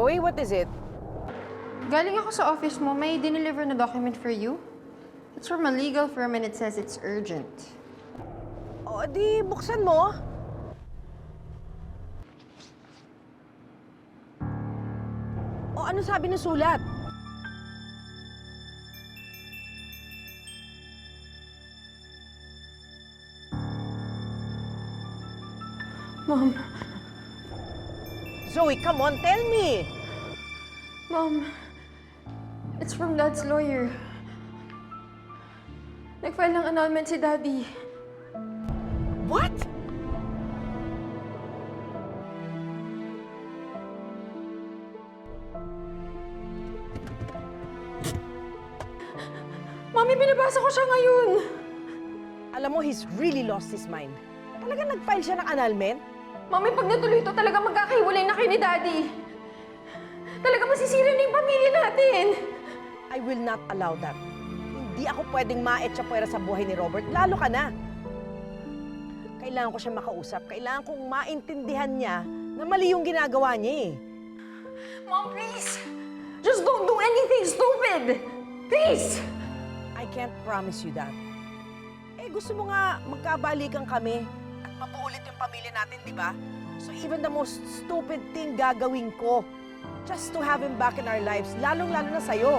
Zoe, what is it? Galing ako sa office mo, may dineliver na document for you. It's from a legal firm and it says it's urgent. O, di buksan mo. O, ano sabi ng sulat? Mom, Zoe, come on, tell me. Mom, it's from Dad's lawyer. Nag-file ng annulment si Daddy. What? Mami, binabasa ko siya ngayon. Alam mo, he's really lost his mind. Talagang nag-file siya ng annulment? Mami, pag natuloy ito, talaga magkakahiwalay na kayo ni Daddy. Talaga masisira na yung pamilya natin. I will not allow that. Hindi ako pwedeng maetsapuera sa buhay ni Robert, lalo ka na. Kailangan ko siya makausap. Kailangan kong maintindihan niya na mali yung ginagawa niya eh. Mom, please. Just don't do anything stupid. Please. I can't promise you that. Eh, gusto mo nga magkabalikan kami at mabuo ulit yung pamilya natin, di ba? So even the most stupid thing gagawin ko just to have him back in our lives, lalong-lalo na sa'yo.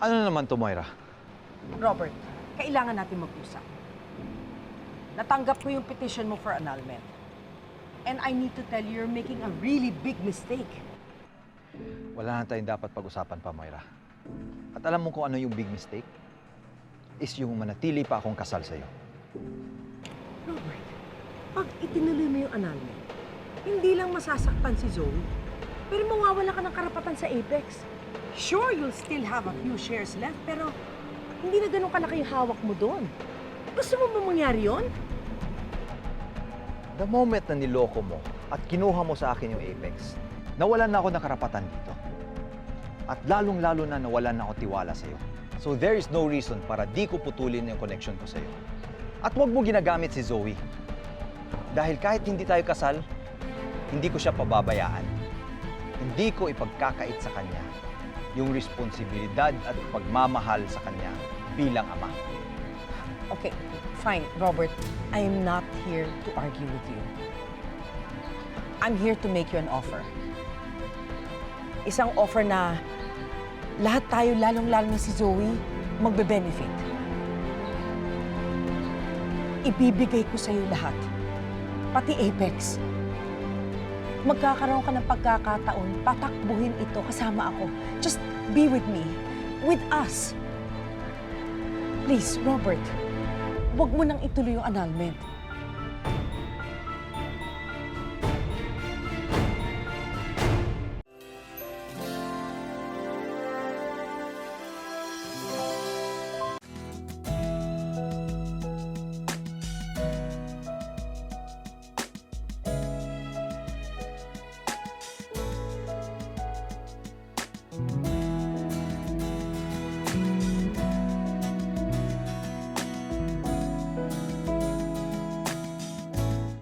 Ano naman to, Moira? Robert, kailangan natin mag-usap. Natanggap ko yung petition mo for annulment. And I need to tell you, you're making a really big mistake. Wala na tayong dapat pag-usapan pa, Moira. At alam mo kung ano yung big mistake? Is yung manatili pa akong kasal sa'yo. Robert, pag itinuloy mo yung annulment, hindi lang masasaktan si Zoe, pero mawawala ka ng karapatan sa Apex. Sure, you'll still have a few shares left, pero hindi na ganun kalaki yung hawak mo doon. Gusto mo ba mangyari yun? The moment na niloko mo at kinuha mo sa akin yung Apex, nawalan na ako ng karapatan dito. At lalong-lalo na nawalan na ako tiwala sa'yo. So there is no reason para di ko putulin yung connection ko sa'yo. At huwag mo ginagamit si Zoe. Dahil kahit hindi tayo kasal, hindi ko siya pababayaan. Hindi ko ipagkakait sa kanya yung responsibilidad at pagmamahal sa kanya bilang ama. Okay, fine, Robert. I am not here to argue with you. I'm here to make you an offer. Isang offer na lahat tayo, lalong-lalo na si Zoe, magbe-benefit. Ibibigay ko sa'yo lahat, pati Apex. Magkakaroon ka ng pagkakataon, patakbuhin ito kasama ako. Just be with me, with us. Please, Robert, huwag mo nang ituloy yung annulment.